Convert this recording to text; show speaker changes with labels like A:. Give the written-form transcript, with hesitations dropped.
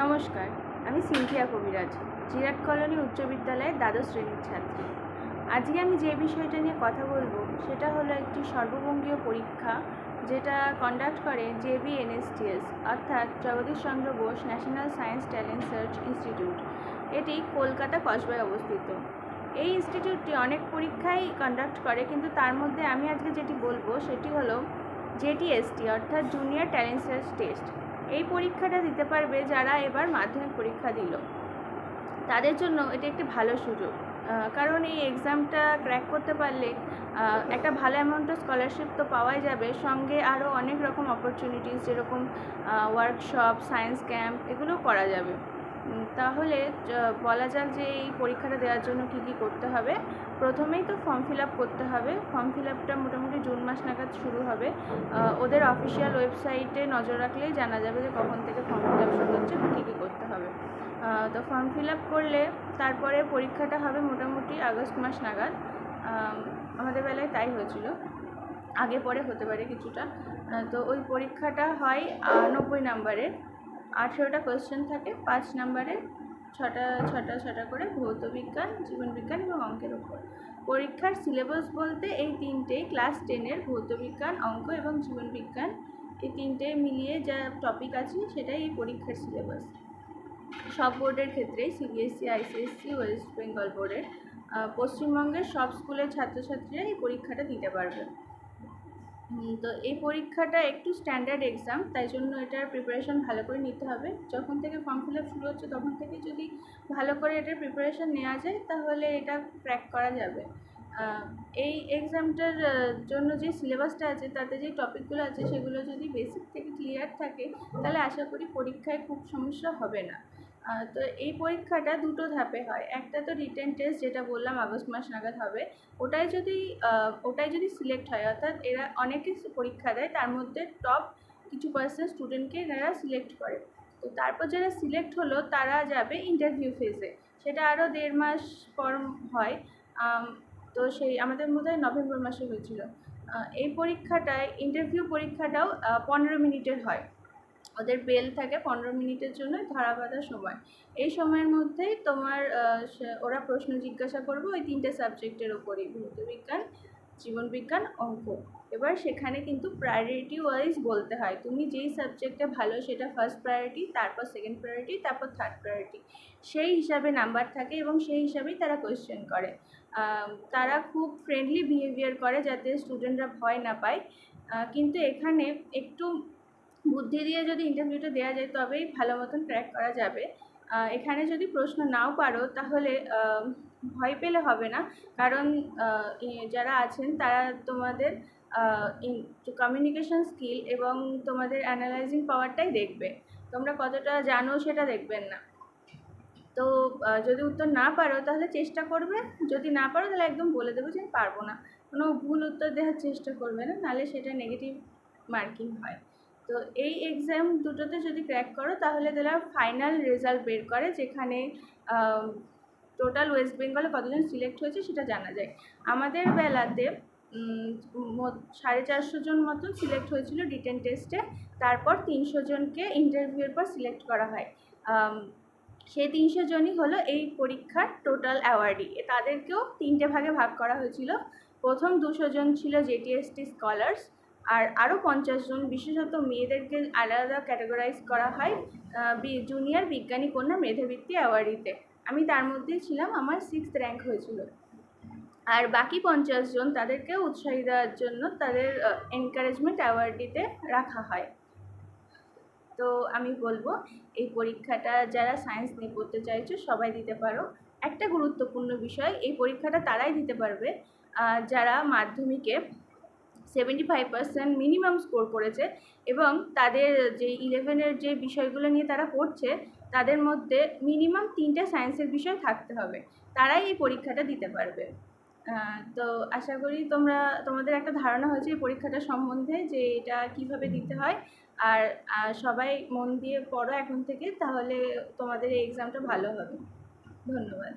A: নমস্কার, আমি সিনথিয়া কবিরাজ, জিরাট কলোনি উচ্চ বিদ্যালয়ের দ্বাদশ শ্রেণীর ছাত্রী। আজকে আমি যে বিষয়টা নিয়ে কথা বলবো সেটা হলো একটি সর্ববঙ্গীয় পরীক্ষা যেটা কন্ডাক্ট করে JBNSTS অর্থাৎ Jagadish Chandra Bose National Science Talent Search Institute. এটি কলকাতা কসবায় অবস্থিত। এই ইনস্টিটিউটটি অনেক পরীক্ষাই কন্ডাক্ট করে, কিন্তু তার মধ্যে আমি আজকে যেটি বলবো সেটি হলো JTST অর্থাৎ জুনিয়র ট্যালেন্ট সার্চ টেস্ট। এই পরীক্ষাটা দিতে পারবে যারা এবার মাধ্যমিক পরীক্ষা দিল। তাদের জন্য এটা একটি ভালো সুযোগ, কারণ এই এক্সামটা ক্র্যাক করতে পারলে একটা ভালো অ্যামাউন্টের স্কলারশিপ তো পাওয়াই যাবে, সঙ্গে আরও অনেক রকম অপরচুনিটিস যেরকম ওয়ার্কশপ, সায়েন্স ক্যাম্প এগুলো করা যাবে। তাহলে বলা যাক যে এই পরীক্ষাটা দেওয়ার জন্য কী কী করতে হবে। প্রথমেই তো ফর্ম ফিল আপ করতে হবে। ফর্ম ফিল আপটা মোটামুটি জুন মাস নাগাদ শুরু হবে। ওদের অফিসিয়াল ওয়েবসাইটে নজর রাখলেই জানা যাবে যে কখন থেকে ফর্ম ফিল আপ শুরু হচ্ছে, কী কী করতে হবে। তো ফর্ম ফিল আপ করলে তারপরে পরীক্ষাটা হবে মোটামুটি আগস্ট মাস নাগাদ। আমাদের বেলায় তাই হয়েছিল, আগে পরে হতে পারে কিছুটা। তো ওই পরীক্ষাটা হয় 90 নাম্বারের। 18টা কোয়েশ্চেন থাকে, 5 নাম্বারে ছটা করে ভৌত বিজ্ঞান, জীবনবিজ্ঞান এবং অঙ্কের উপর। পরীক্ষার সিলেবাস বলতে এই তিনটেই, ক্লাস 10-এর ভৌত বিজ্ঞান, অঙ্ক এবং জীবনবিজ্ঞান, এই তিনটে মিলিয়ে যা টপিক আছে সেটাই এই পরীক্ষার সিলেবাস। সব বোর্ডের ক্ষেত্রেই, CBSE, ICSC, ওয়েস্ট বেঙ্গল বোর্ডের, পশ্চিমবঙ্গের সব স্কুলের ছাত্রছাত্রীরা এই পরীক্ষাটা দিতে পারবে। তো এই পরীক্ষাটা একটু স্ট্যান্ডার্ড এক্সাম, তাই জন্য এটার প্রিপারেশন ভালো করে নিতে হবে। যখন থেকে ফর্ম ফিল আপ শুরু হচ্ছে তখন থেকে যদি ভালো করে এটার প্রিপারেশন নেওয়া যায় তাহলে এটা ক্র্যাক করা যাবে। এই এক্সামটার জন্য যে সিলেবাসটা আছে তাতে যে টপিকগুলো আছে সেগুলো যদি বেসিক থেকে ক্লিয়ার থাকে তাহলে আশা করি পরীক্ষায় খুব সমস্যা হবে না। তো এই পরীক্ষাটা দুটো ধাপে হয়। একটা তো রিটেন টেস্ট, যেটা বললাম আগস্ট মাস নাগাদ হবে। ওটাই যদি সিলেক্ট হয়, অর্থাৎ এরা অনেকে পরীক্ষা দেয়, তার মধ্যে টপ কিছু পার্সেন্ট স্টুডেন্টকে এরা সিলেক্ট করে। তো তারপর যারা সিলেক্ট হলো তারা যাবে ইন্টারভিউ ফেজে, সেটা আরও 1.5 মাস পর হয়। তো সেই আমাদের বোধহয় নভেম্বর মাসে হয়েছিল। এই পরীক্ষাটায় ইন্টারভিউ পরীক্ষাটাও 15 মিনিটের হয়। ওদের বেল থাকে 15 মিনিটের জন্য ধরা বাঁধার সময়। এই সময়ের মধ্যেই তোমার ওরা প্রশ্ন জিজ্ঞাসা করবে ওই 3টে সাবজেক্টের ওপরেই, ভৌত বিজ্ঞান, জীবনবিজ্ঞান, অঙ্ক। এবার সেখানে কিন্তু প্রায়োরিটি ওয়াইজ বলতে হয়, তুমি যেই সাবজেক্টে ভালো সেটা ফার্স্ট প্রায়োরিটি, তারপর সেকেন্ড প্রায়োরিটি, তারপর থার্ড প্রায়োরিটি। সেই হিসাবে নাম্বার থাকে এবং সেই হিসাবেই তারা কোয়েশ্চেন করে। তারা খুব ফ্রেন্ডলি বিহেভিয়ার করে যাতে স্টুডেন্টরা ভয় না পায়। কিন্তু এখানে একটু বুদ্ধি দিয়ে যদি ইন্টারভিউটা দেওয়া যায় তবেই ভালো মতন ক্র্যাক করা যাবে। এখানে যদি প্রশ্ন নাও পারো তাহলে ভয় পেলে হবে না, কারণ যারা আছেন তারা তোমাদের কমিউনিকেশন স্কিল এবং তোমাদের অ্যানালাইজিং পাওয়ারটাই দেখবে, তোমরা কতটা জানো সেটা দেখবেন না। তো যদি উত্তর না পারো তাহলে চেষ্টা করবে, যদি না পারো তাহলে একদম বলে দেবো যে আমি পারবো না, কোনো ভুল উত্তর দেওয়ার চেষ্টা করবে না, নাহলে সেটা নেগেটিভ মার্কিং হয়। তো এই এক্সাম দুটোতে যদি ক্র্যাক করো তাহলে তারা ফাইনাল রেজাল্ট বের করে, যেখানে টোটাল ওয়েস্ট বেঙ্গলে কতজন সিলেক্ট হয়েছে সেটা জানা যায়। আমাদের বেলাতে 450 জন মতন সিলেক্ট হয়েছিল রিটেন টেস্টে, তারপর 300 জনকে ইন্টারভিউর পর সিলেক্ট করা হয়। সেই 300 জনই হলো এই পরীক্ষার টোটাল অ্যাওয়ার্ডি। তাদেরকেও 3টে ভাগে ভাগ করা হয়েছিল। প্রথম 200 জন ছিল JTST স্কলার্স, আর আরও 50 জন, বিশেষত মেয়েদেরকে আলাদা ক্যাটাগরাইজ করা হয় জুনিয়র বিজ্ঞানী কন্যা মেধাবৃত্তি অ্যাওয়ার্ডিতে। আমি তার মধ্যেই ছিলাম, আমার 6th র্যাঙ্ক হয়েছিল। আর বাকি 50 জন তাদেরকেও উৎসাহী দেওয়ার জন্য তাদের এনকারেজমেন্ট অ্যাওয়ার্ডিতে রাখা হয়। তো আমি বলবো এই পরীক্ষাটা যারা সায়েন্স নিয়ে পড়তে চাইছো সবাই দিতে পারো। একটা গুরুত্বপূর্ণ বিষয়, এই পরীক্ষাটা তারাই দিতে পারবে যারা মাধ্যমিকে 75% মিনিমাম স্কোর করেছে এবং তাদের যে 11-এর যে বিষয়গুলো নিয়ে তারা পড়ছে তাদের মধ্যে মিনিমাম 3টে সায়েন্সের বিষয় থাকতে হবে, তারাই এই পরীক্ষাটা দিতে পারবে। তো আশা করি তোমাদের একটা ধারণা হয়েছে এই পরীক্ষাটা সম্বন্ধে, যে এটা কিভাবে দিতে হয়। আর সবাই মন দিয়ে পড়ো এখন থেকে, তাহলে তোমাদের এই এক্সামটা ভালো হবে। ধন্যবাদ।